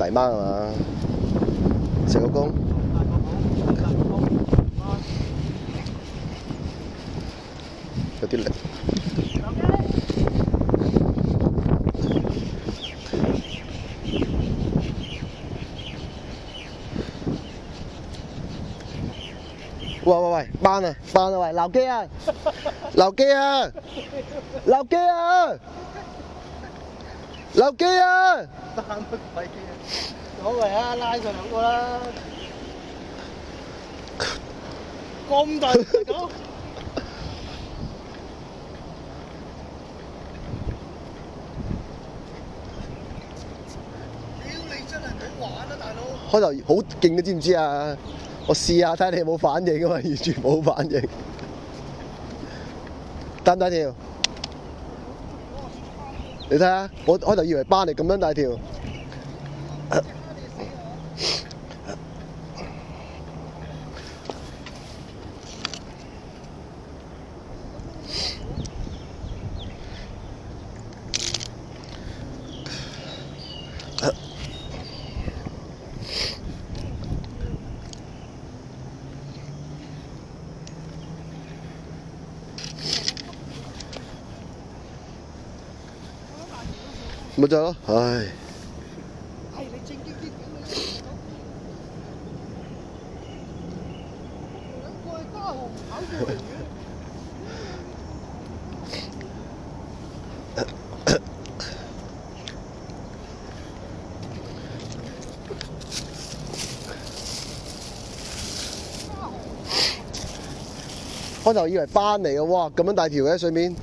迷掹係嘛？食個工。有啲力。喂，班啊，喂，鬧機啊，鬧機啊，鬧機啊，鬧機啊！班乜鬼機啊？攞嚟啊，拉上兩個啦！咁大隻狗！屌你真係唔好玩啊，大佬！開頭好勁嘅，知唔知啊？我試下睇下你有冇反應啊嘛，完全冇反應。單唔單條？你睇下，我開頭以為班嚟咁樣大條。咪就係咯，唉！係你正經啲點你兩個係花紅跑過嚟嘅。開頭以為班嚟嘅，哇！咁樣大條嘅水面。